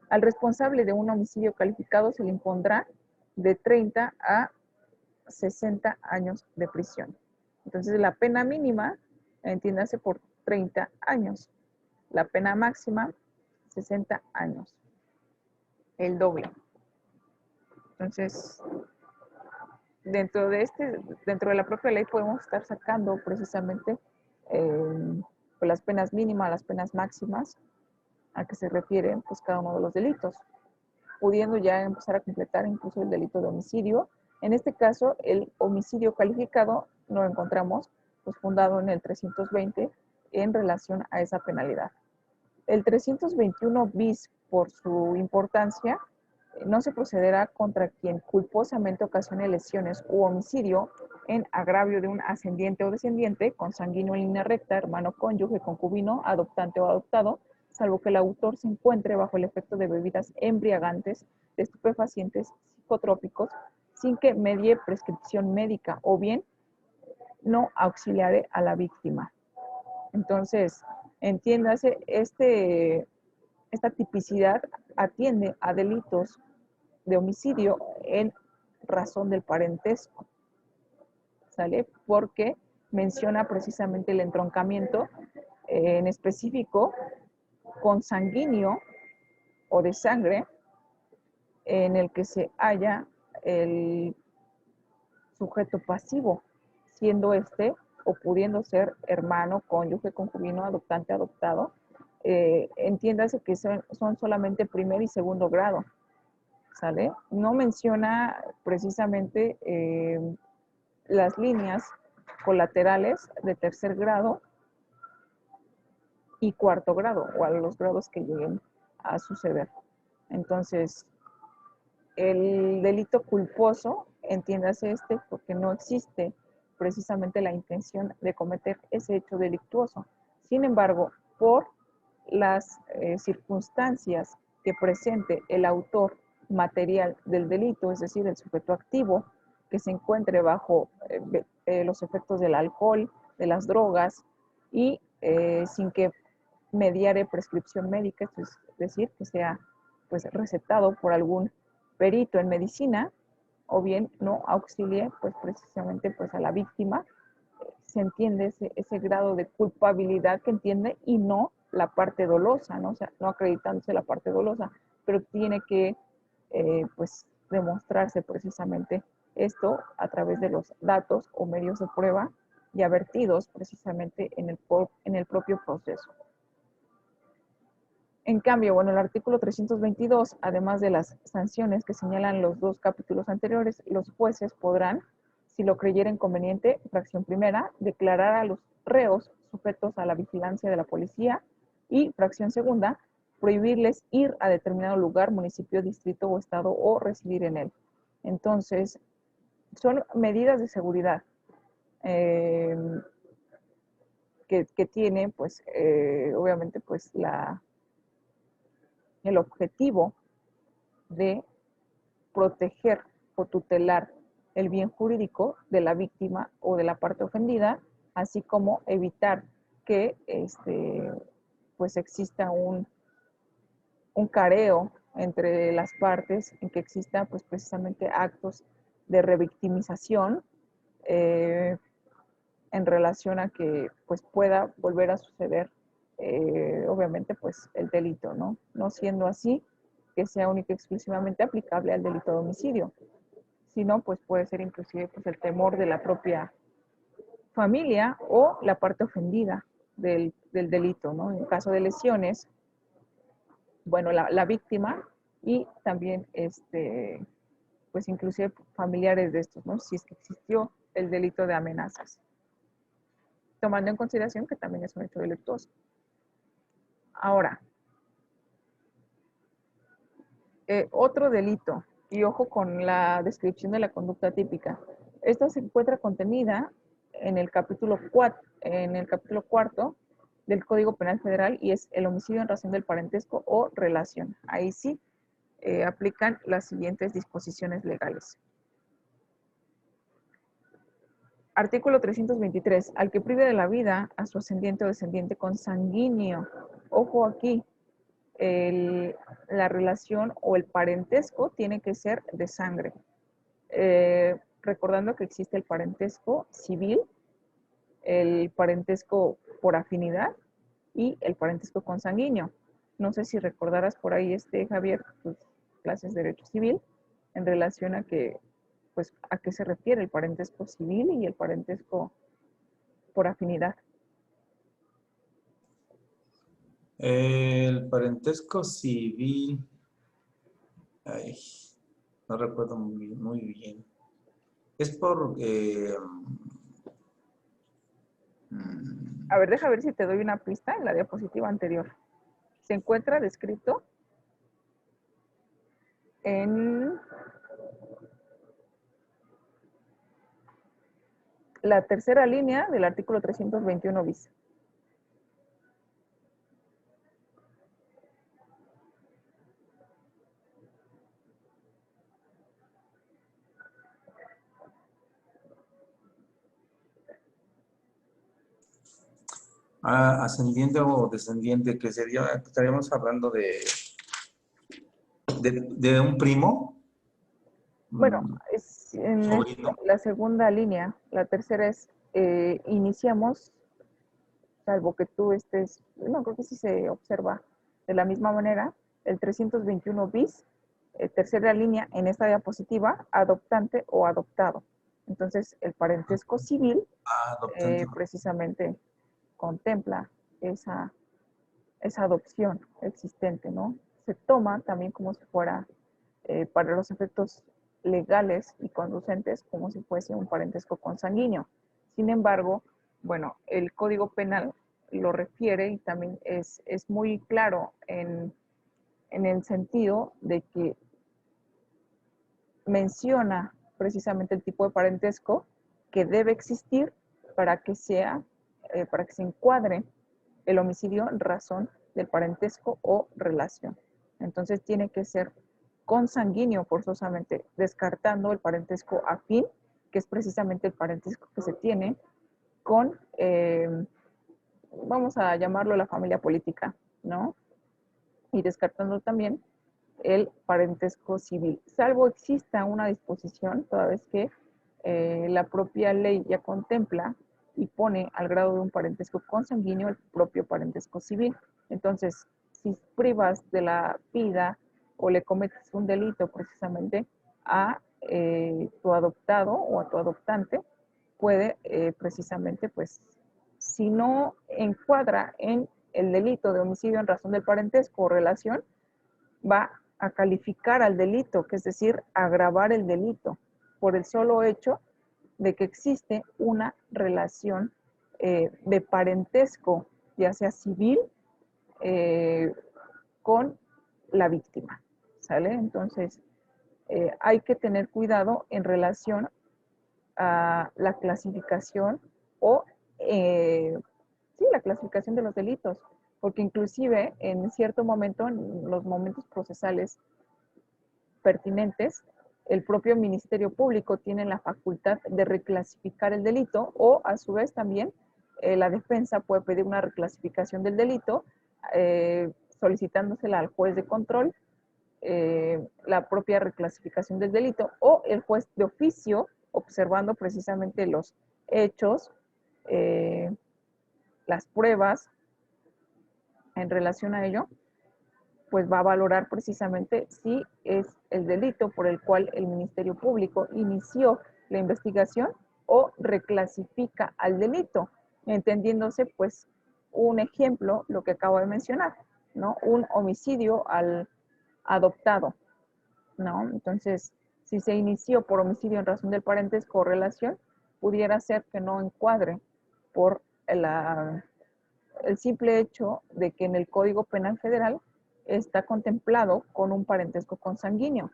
Al responsable de un homicidio calificado se le impondrá de 30 a 60 años de prisión. Entonces, la pena mínima, entiéndase por 30 años. La pena máxima, 60 años. El doble. Entonces, dentro de la propia ley podemos estar sacando precisamente pues las penas mínimas, las penas máximas a que se refieren pues cada uno de los delitos, pudiendo ya empezar a completar incluso el delito de homicidio. En este caso, el homicidio calificado lo encontramos pues fundado en el 320 en relación a esa penalidad. El 321 bis, por su importancia, no se procederá contra quien culposamente ocasione lesiones u homicidio en agravio de un ascendiente o descendiente, consanguíneo en línea recta, hermano, cónyuge, concubino, adoptante o adoptado, salvo que el autor se encuentre bajo el efecto de bebidas embriagantes, de estupefacientes, psicotrópicos, sin que medie prescripción médica o bien no auxiliare a la víctima. Entonces, entiéndase, esta tipicidad atiende a delitos de homicidio en razón del parentesco, ¿sale? Porque menciona precisamente el entroncamiento, en específico consanguíneo o de sangre, en el que se halla el sujeto pasivo, siendo este o pudiendo ser hermano, cónyuge, concubino, adoptante, adoptado. Entiéndase que son solamente primer y segundo grado, ¿sale? No menciona precisamente las líneas colaterales de tercer grado y cuarto grado, o a los grados que lleguen a suceder. Entonces, el delito culposo, entiéndase porque no existe precisamente la intención de cometer ese hecho delictuoso. Sin embargo, por las circunstancias que presente el autor material del delito, es decir, el sujeto activo, que se encuentre bajo los efectos del alcohol, de las drogas, y sin que mediare prescripción médica, es decir, que sea pues recetado por algún perito en medicina, o bien no auxilie pues precisamente pues a la víctima, se entiende ese grado de culpabilidad que entiende, y no la parte dolosa, ¿no? O sea, no acreditándose la parte dolosa, pero tiene que pues demostrarse precisamente esto a través de los datos o medios de prueba ya vertidos precisamente en el propio proceso. En cambio, bueno, el artículo 322, además de las sanciones que señalan los dos capítulos anteriores, los jueces podrán, si lo creyeren conveniente, fracción primera, declarar a los reos sujetos a la vigilancia de la policía, y fracción segunda, prohibirles ir a determinado lugar, municipio, distrito o estado o residir en él. Entonces, son medidas de seguridad que tiene, pues, obviamente, pues, el objetivo de proteger o tutelar el bien jurídico de la víctima o de la parte ofendida, así como evitar que pues exista un careo entre las partes, en que exista pues precisamente actos de revictimización en relación a que pues pueda volver a suceder obviamente pues el delito, ¿no? No siendo así que sea única y exclusivamente aplicable al delito de homicidio, sino pues puede ser inclusive pues el temor de la propia familia o la parte ofendida del delito, ¿no? En caso de lesiones, bueno, la víctima y también pues inclusive familiares de estos, ¿no? Si es que existió el delito de amenazas, tomando en consideración que también es un hecho delictuoso. Ahora, otro delito, y ojo con la descripción de la conducta típica. Esta se encuentra contenida en el capítulo 4 del Código Penal Federal, y es el homicidio en razón del parentesco o relación. Ahí sí aplican las siguientes disposiciones legales. Artículo 323. Al que prive de la vida a su ascendiente o descendiente consanguíneo. Ojo aquí, la relación o el parentesco tiene que ser de sangre. Recordando que existe el parentesco civil, el parentesco por afinidad y el parentesco consanguíneo. No sé si recordarás por ahí, Javier, tus clases de Derecho Civil, en relación a que, pues, a qué se refiere el parentesco civil y el parentesco por afinidad. El parentesco civil, ay, no recuerdo muy bien. Es por... A ver, deja ver si te doy una pista en la diapositiva anterior. Se encuentra descrito en la tercera línea del artículo 321 bis. ascendiente o descendiente, que sería, estaríamos hablando de un primo. Bueno, es en la segunda línea. La tercera es, iniciamos, salvo que tú estés, no, creo que sí se observa de la misma manera, el 321 bis, tercera línea en esta diapositiva, adoptante o adoptado. Entonces, el parentesco civil precisamente contempla esa adopción existente, ¿no? Se toma también como si fuera para los efectos legales y conducentes como si fuese un parentesco consanguíneo. Sin embargo, bueno, el Código Penal lo refiere y también es muy claro en el sentido de que menciona precisamente el tipo de parentesco que debe existir para que para que se encuadre el homicidio en razón del parentesco o relación. Entonces tiene que ser consanguíneo forzosamente, descartando el parentesco afín, que es precisamente el parentesco que se tiene con, vamos a llamarlo la familia política, ¿no? Y descartando también el parentesco civil, salvo exista una disposición, toda vez que la propia ley ya contempla y pone al grado de un parentesco consanguíneo el propio parentesco civil. Entonces, si privas de la vida o le cometes un delito precisamente a tu adoptado o a tu adoptante, puede precisamente, pues, si no encuadra en el delito de homicidio en razón del parentesco o relación, va a calificar al delito, que es decir, agravar el delito por el solo hecho de que existe una relación de parentesco, ya sea civil, con la víctima, ¿sale? Entonces, hay que tener cuidado en relación a la clasificación o, sí, la clasificación de los delitos, porque inclusive en cierto momento, en los momentos procesales pertinentes, el propio Ministerio Público tiene la facultad de reclasificar el delito o a su vez también la defensa puede pedir una reclasificación del delito solicitándosela al juez de control, la propia reclasificación del delito o el juez de oficio observando precisamente los hechos, las pruebas en relación a ello, pues va a valorar precisamente si es el delito por el cual el Ministerio Público inició la investigación o reclasifica al delito, entendiéndose pues un ejemplo, lo que acabo de mencionar, ¿no? Un homicidio al adoptado, ¿no? Entonces, si se inició por homicidio en razón del parentesco o relación, pudiera ser que no encuadre por el simple hecho de que en el Código Penal Federal está contemplado con un parentesco consanguíneo.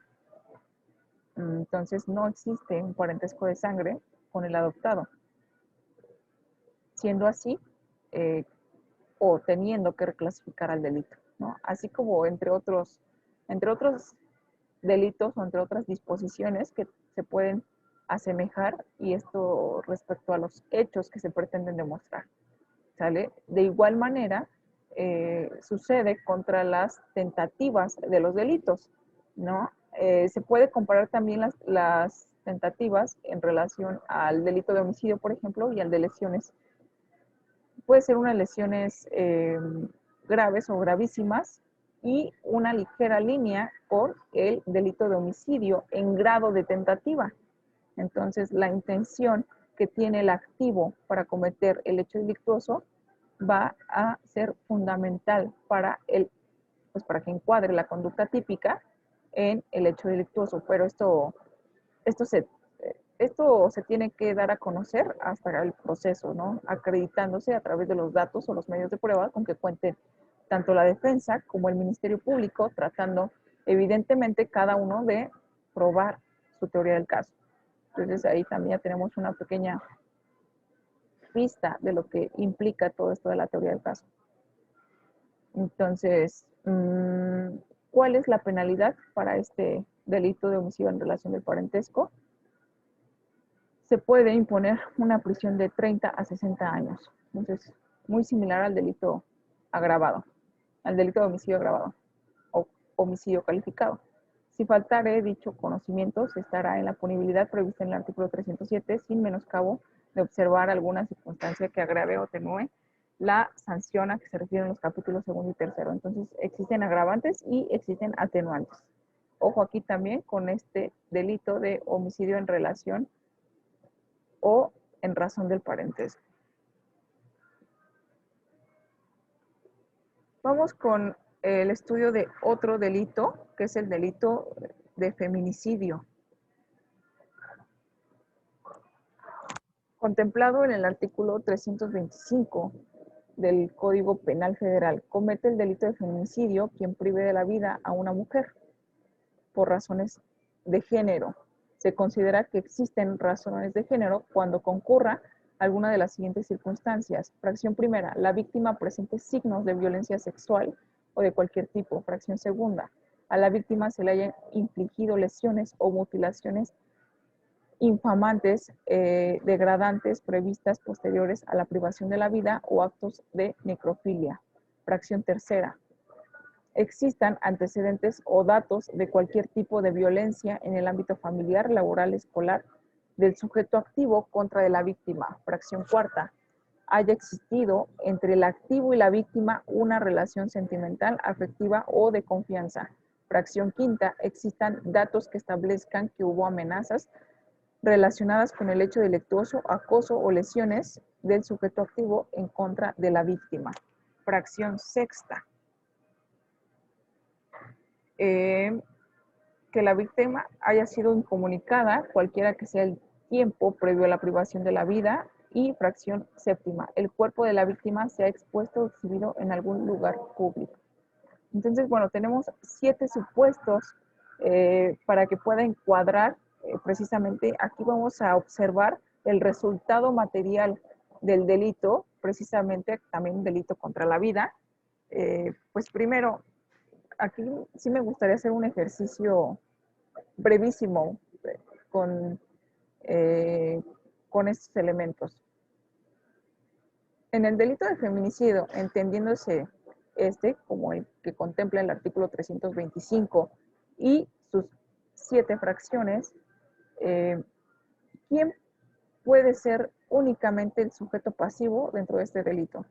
Entonces no existe un parentesco de sangre con el adoptado. Siendo así, o teniendo que reclasificar al delito, ¿no? Así como entre otros delitos o entre otras disposiciones que se pueden asemejar, y esto respecto a los hechos que se pretenden demostrar, ¿sale? De igual manera, sucede contra las tentativas de los delitos, ¿no? Se puede comparar también las tentativas en relación al delito de homicidio, por ejemplo, y al de lesiones. Puede ser unas lesiones graves o gravísimas y una ligera línea por el delito de homicidio en grado de tentativa. Entonces, la intención que tiene el activo para cometer el hecho delictuoso va a ser fundamental para para que encuadre la conducta típica en el hecho delictuoso. Pero esto se tiene que dar a conocer hasta el proceso, ¿no? Acreditándose a través de los datos o los medios de prueba con que cuenten tanto la defensa como el Ministerio Público, tratando evidentemente cada uno de probar su teoría del caso. Entonces ahí también ya tenemos una pequeña pista de lo que implica todo esto de la teoría del caso. Entonces, ¿cuál es la penalidad para este delito de homicidio en relación del parentesco? Se puede imponer una prisión de 30 a 60 años. Entonces, muy similar al delito agravado, al delito de homicidio agravado o homicidio calificado. Si faltare dicho conocimiento, se estará en la punibilidad prevista en el artículo 307, sin menoscabo de observar alguna circunstancia que agrave o atenúe la sanción a que se refieren los capítulos 2 y 3. Entonces, existen agravantes y existen atenuantes. Ojo aquí también con este delito de homicidio en relación o en razón del parentesco. Vamos con el estudio de otro delito, que es el delito de feminicidio, contemplado en el artículo 325 del Código Penal Federal, comete el delito de feminicidio quien prive de la vida a una mujer por razones de género. Se considera que existen razones de género cuando concurra alguna de las siguientes circunstancias. Fracción primera, la víctima presente signos de violencia sexual o de cualquier tipo. Fracción segunda, a la víctima se le hayan infligido lesiones o mutilaciones infamantes, degradantes, previstas posteriores a la privación de la vida o actos de necrofilia. Fracción tercera, existan antecedentes o datos de cualquier tipo de violencia en el ámbito familiar, laboral, escolar, del sujeto activo contra de la víctima. Fracción cuarta, haya existido entre el activo y la víctima una relación sentimental, afectiva o de confianza. Fracción quinta, existan datos que establezcan que hubo amenazas relacionadas con el hecho delictuoso, acoso o lesiones del sujeto activo en contra de la víctima. Fracción sexta, que la víctima haya sido incomunicada, cualquiera que sea el tiempo previo a la privación de la vida. Y fracción séptima, el cuerpo de la víctima se ha expuesto o exhibido en algún lugar público. Entonces, bueno, tenemos 7 supuestos para que pueda encuadrar precisamente. Aquí vamos a observar el resultado material del delito, precisamente también un delito contra la vida. Pues primero, aquí sí me gustaría hacer un ejercicio brevísimo con, con estos elementos. En el delito de feminicidio, entendiéndose como el que contempla el artículo 325 y sus 7 fracciones, ¿quién puede ser únicamente el sujeto pasivo dentro de este delito?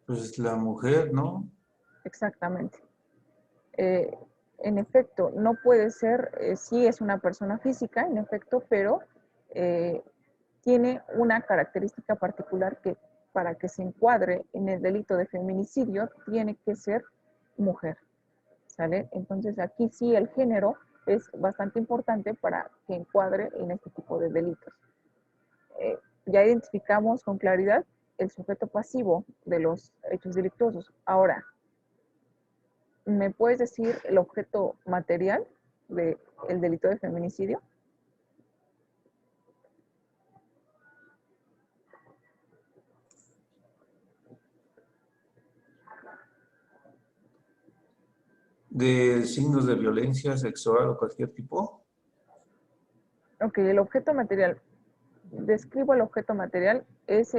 Pues la mujer, ¿no? Exactamente. En efecto, no puede ser, sí es una persona física, en efecto, pero tiene una característica particular que para que se encuadre en el delito de feminicidio tiene que ser mujer, ¿sale? Entonces aquí sí el género es bastante importante para que encuadre en este tipo de delitos. Ya identificamos con claridad el sujeto pasivo de los hechos delictuosos. Ahora, ¿me puedes decir el objeto material del delito de feminicidio? De signos de violencia sexual o cualquier tipo. Ok, el objeto material. Describo el objeto material, es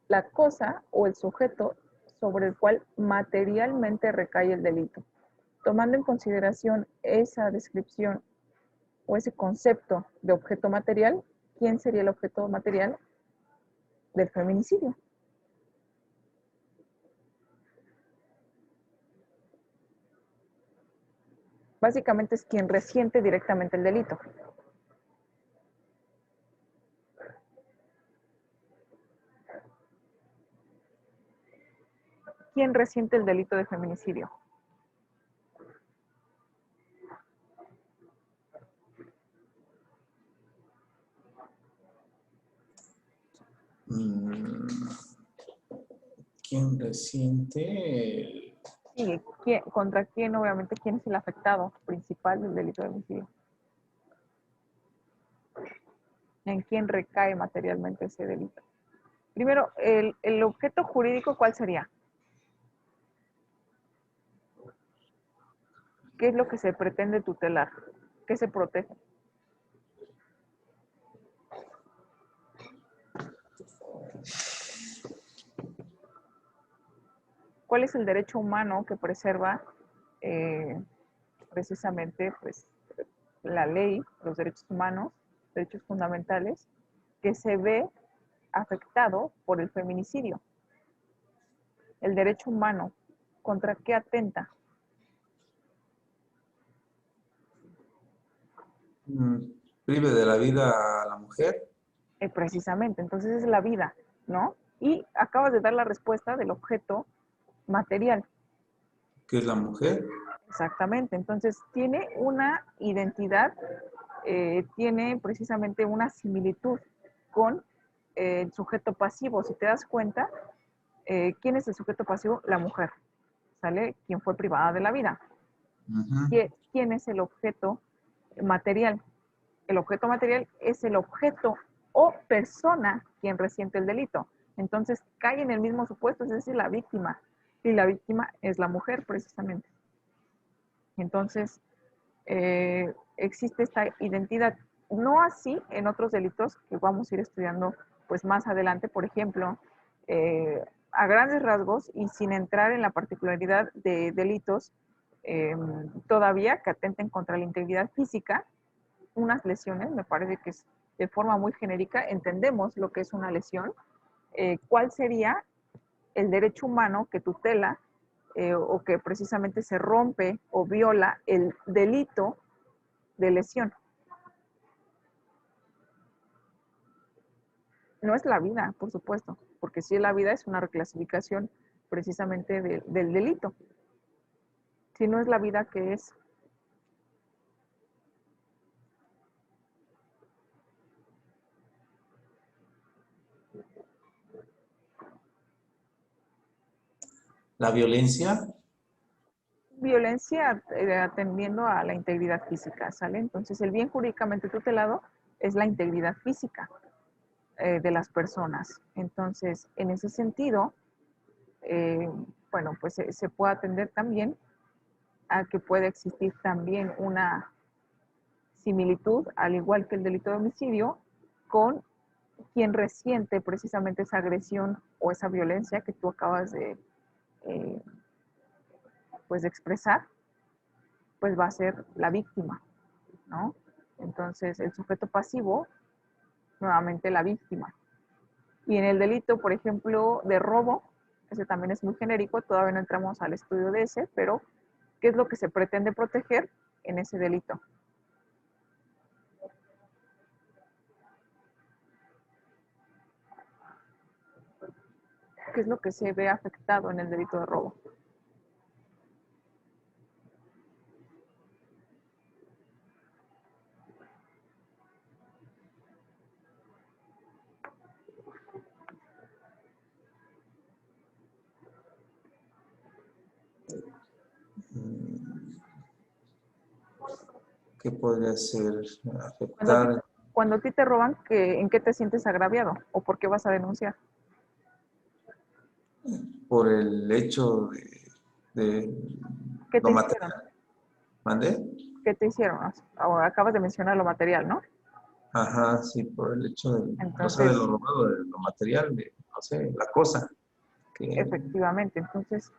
la cosa o el sujeto sobre el cual materialmente recae el delito. Tomando en consideración esa descripción o ese concepto de objeto material, ¿quién sería el objeto material del feminicidio? Básicamente es quien resiente directamente el delito. ¿Quién resiente el delito de feminicidio? ¿Quién resiente? Sí, ¿contra quién? Obviamente, ¿quién es el afectado principal del delito de homicidio? ¿En quién recae materialmente ese delito? Primero, el objeto jurídico, ¿cuál sería? ¿Qué es lo que se pretende tutelar? ¿Qué se protege? ¿Cuál es el derecho humano que preserva precisamente pues, la ley, los derechos humanos, derechos fundamentales, que se ve afectado por el feminicidio? El derecho humano. ¿Contra qué atenta? Prive de la vida a la mujer, Precisamente, entonces es la vida, ¿no? Y acabas de dar la respuesta del objeto material. que es la mujer. Exactamente, entonces tiene una identidad, tiene precisamente una similitud con el sujeto pasivo. Si te das cuenta, ¿quién es el sujeto pasivo? La mujer, ¿sale? Quien fue privada de la vida. Ujú. ¿Quién es el objeto material? El objeto material es el objeto o persona quien resiente el delito. Entonces cae en el mismo supuesto, es decir, la víctima. Y la víctima es la mujer, precisamente. Entonces, existe esta identidad. No así en otros delitos que vamos a ir estudiando pues más adelante, por ejemplo, a grandes rasgos y sin entrar en la particularidad de delitos todavía que atenten contra la integridad física, unas lesiones, me parece que es de forma muy genérica, entendemos lo que es una lesión, cuál sería el derecho humano que tutela o que precisamente se rompe o viola el delito de lesión. No es la vida, por supuesto, porque si es la vida es una reclasificación precisamente del delito. Si no es la vida, ¿qué es? La violencia, Violencia atendiendo a la integridad física, ¿sale? Entonces el bien jurídicamente tutelado es la integridad física de las personas. Entonces, en ese sentido, eh, bueno, pues se puede atender también a que puede existir también una similitud, al igual que el delito de homicidio, con quien resiente precisamente esa agresión o esa violencia que tú acabas eh, pues de expresar, pues va a ser la víctima, ¿no? Entonces, el sujeto pasivo, nuevamente la víctima. Y en el delito, por ejemplo, de robo, ese también es muy genérico, todavía no entramos al estudio de ese, pero ¿qué es lo que se pretende proteger en ese delito? ¿Qué es lo que se ve afectado en el delito de robo? ¿qué podría ser? Cuando a ti, Afectar cuando a ti te roban, ¿en qué te sientes agraviado? ¿O por qué vas a denunciar? por el hecho de ¿Qué te lo hicieron? material. ¿Mande? ¿Qué te hicieron? Ahora acabas de mencionar lo material, ¿no? Ajá, sí, por el hecho de, no sé, de lo Entonces, robado, de lo material, de, no sé, la cosa. Que, efectivamente, entonces,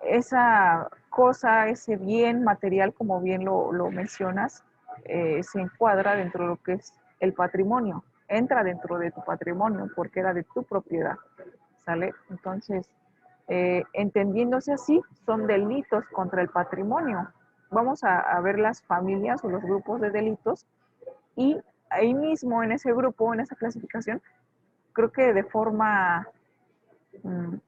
esa cosa, ese bien material, como bien lo mencionas, se encuadra dentro de lo que es el patrimonio, entra dentro de tu patrimonio porque era de tu propiedad, ¿sale? Entonces, entendiéndose así, son delitos contra el patrimonio. Vamos a ver las familias o los grupos de delitos y ahí mismo en ese grupo, en esa clasificación, creo que de forma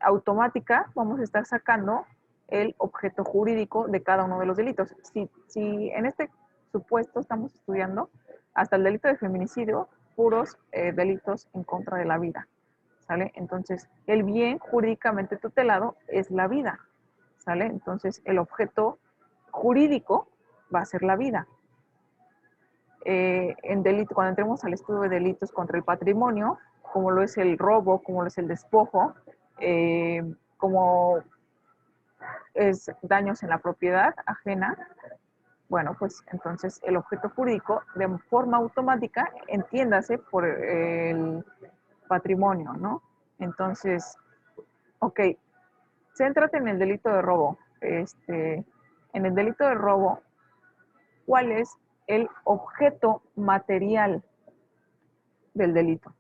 automática vamos a estar sacando el objeto jurídico de cada uno de los delitos. Si en este supuesto estamos estudiando hasta el delito de feminicidio, puros delitos en contra de la vida, ¿sale? Entonces, el bien jurídicamente tutelado es la vida, ¿sale? Entonces, el objeto jurídico va a ser la vida. En delito, cuando entremos al estudio de delitos contra el patrimonio, como lo es el robo, como lo es el despojo, como es daños en la propiedad ajena, bueno, pues entonces el objeto jurídico de forma automática entiéndase por el patrimonio, ¿no? Entonces, ok, céntrate en el delito de robo. En el delito de robo, ¿cuál es el objeto material del delito?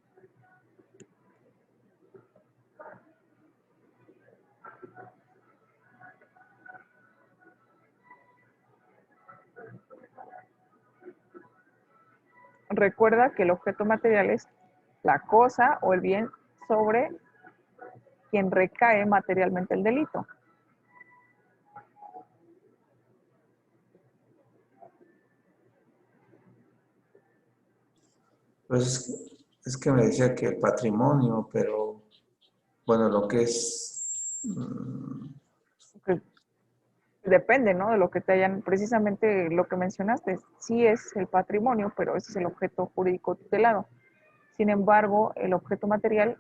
Recuerda que el objeto material es la cosa o el bien sobre quien recae materialmente el delito. Pues es que me decía que patrimonio, pero bueno, lo que es... Que depende, ¿no? De lo que te hayan, precisamente lo que mencionaste, sí es el patrimonio, pero ese es el objeto jurídico tutelado. Sin embargo, el objeto material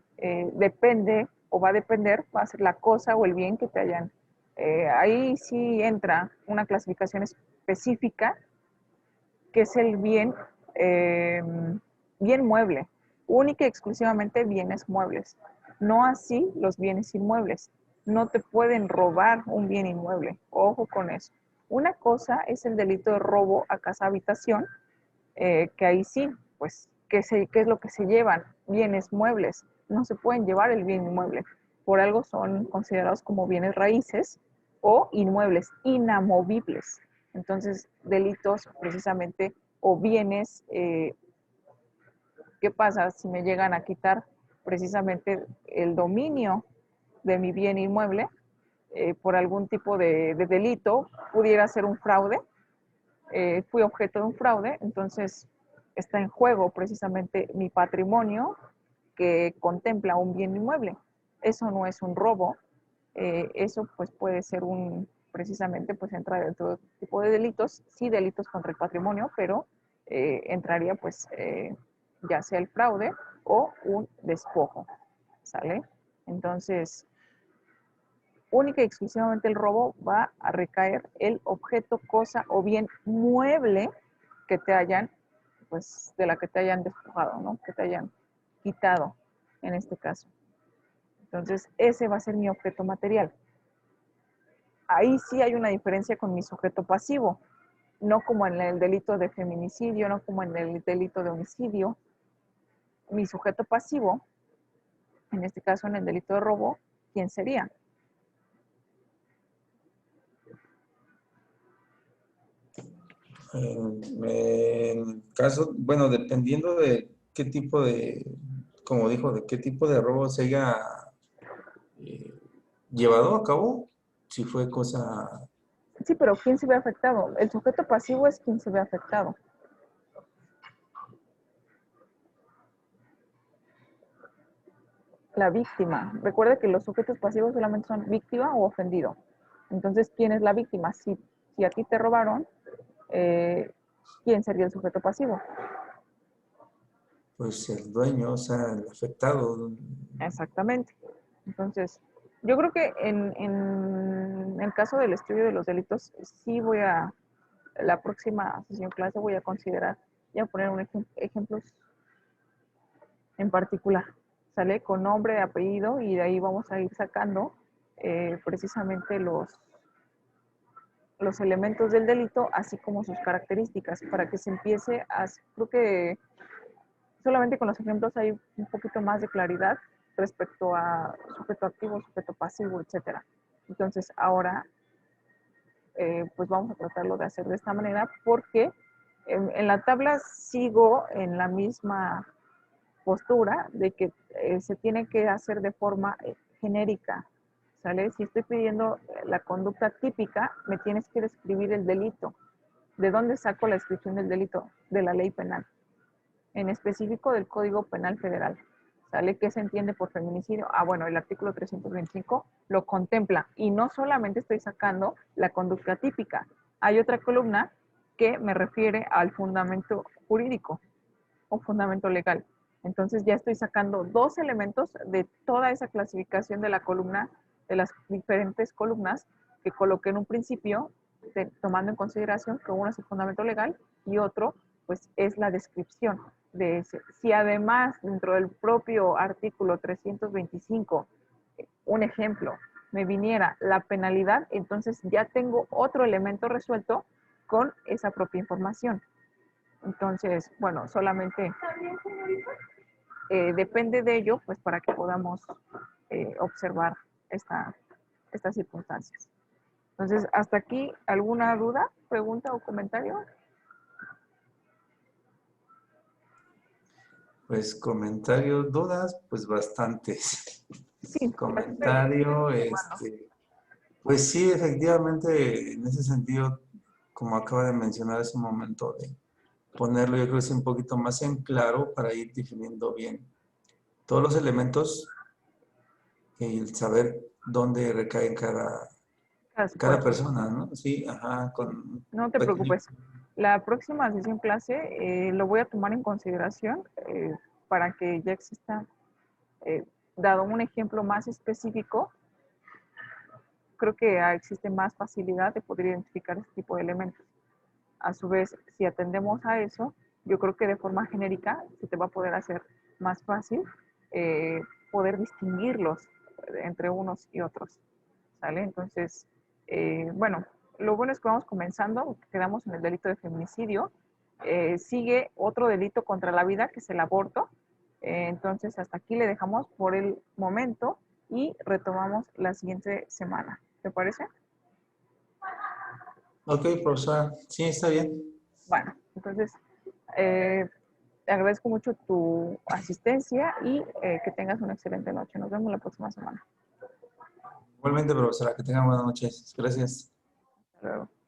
depende o va a depender, va a ser la cosa o el bien que te hayan. Ahí sí entra una clasificación específica, que es el bien, eh, bien mueble, única y exclusivamente bienes muebles. No así los bienes inmuebles. No te pueden robar un bien inmueble. Ojo con eso. Una cosa es el delito de robo a casa habitación, que ahí sí, pues, ¿qué es lo que se llevan? Bienes muebles. No se pueden llevar el bien inmueble. Por algo son considerados como bienes raíces o inmuebles inamovibles. Entonces, delitos precisamente o bienes, ¿qué pasa si me llegan a quitar precisamente el dominio de mi bien inmueble por algún tipo de delito? Pudiera ser un fraude, fui objeto de un fraude, entonces está en juego precisamente mi patrimonio que contempla un bien inmueble. Eso no es un robo, eso pues puede ser precisamente pues entra dentro de otro tipo de delitos, sí delitos contra el patrimonio, pero entraría pues ya sea el fraude o un despojo, ¿sale? Entonces, única y exclusivamente el robo va a recaer el objeto, cosa o bien mueble que te hayan, pues, de la que te hayan despojado, ¿no? Que te hayan quitado, en este caso. Entonces, ese va a ser mi objeto material. Ahí sí hay una diferencia con mi sujeto pasivo, no como en el delito de feminicidio, no como en el delito de homicidio. Mi sujeto pasivo, en este caso en el delito de robo, ¿quién sería? En caso, bueno, dependiendo de qué tipo de, como dijo, de qué tipo de robo se haya eh, llevado a cabo, si fue cosa, Sí, pero ¿quién se ve afectado? El sujeto pasivo es quien se ve afectado. La víctima. Recuerda que los sujetos pasivos solamente son víctima o ofendido. Entonces, ¿quién es la víctima? Si a ti te robaron, ¿quién sería el sujeto pasivo? pues el dueño, o sea, el afectado. Exactamente. Entonces, yo creo que en el caso del estudio de los delitos, sí la próxima sesión clase voy a considerar, voy a poner ejemplos en particular, ¿sale? Con nombre, apellido, y de ahí vamos a ir sacando precisamente los elementos del delito, así como sus características, para que se empiece a, creo que solamente con los ejemplos hay un poquito más de claridad respecto a sujeto activo, sujeto pasivo, etcétera. Entonces, ahora, pues vamos a tratarlo de hacer de esta manera, porque en la tabla sigo en la misma postura de que se tiene que hacer de forma genérica, ¿sale? Si estoy pidiendo la conducta típica, me tienes que describir el delito. ¿De dónde saco la descripción del delito? De la ley penal, en específico del Código Penal Federal. ¿Sale? ¿Qué se entiende por feminicidio? Ah, bueno, el artículo 325 lo contempla y no solamente estoy sacando la conducta típica. Hay otra columna que me refiere al fundamento jurídico o fundamento legal. Entonces ya estoy sacando dos elementos de toda esa clasificación de la columna, de las diferentes columnas que coloqué en un principio, tomando en consideración que uno es el fundamento legal y otro pues es la descripción de ese. Si además dentro del propio artículo 325, un ejemplo, me viniera la penalidad, entonces ya tengo otro elemento resuelto con esa propia información. Entonces, bueno, solamente depende de ello, pues para que podamos observar estas circunstancias. Entonces, hasta aquí, ¿alguna duda, pregunta o comentario? Pues comentarios, dudas, pues bastantes. Sí, bastante Comentario, humano. pues sí, efectivamente, en ese sentido, como acaba de mencionar hace un momento, de ponerlo yo creo que es un poquito más en claro para ir definiendo bien todos los elementos y el saber dónde recae Cada cada situación. persona, ¿no? Sí, ajá, Sí, con no te pequeño. preocupes. La próxima sesión clase lo voy a tomar en consideración para que ya exista, eh, dado un ejemplo más específico, creo que existe más facilidad de poder identificar este tipo de elementos. A su vez, si atendemos a eso, yo creo que de forma genérica se te va a poder hacer más fácil eh, poder distinguirlos entre unos y otros. ¿Sale? Entonces, bueno, lo bueno es que vamos comenzando, quedamos en el delito de feminicidio, sigue otro delito contra la vida, que es el aborto. Entonces, hasta aquí le dejamos por el momento y retomamos la siguiente semana. ¿Te parece? Ok, profesora, sí, está bien. Bueno, entonces, eh, te agradezco mucho tu asistencia y que tengas una excelente noche. Nos vemos la próxima semana. Igualmente, profesora, que tengan buenas noches. Gracias. Hasta luego.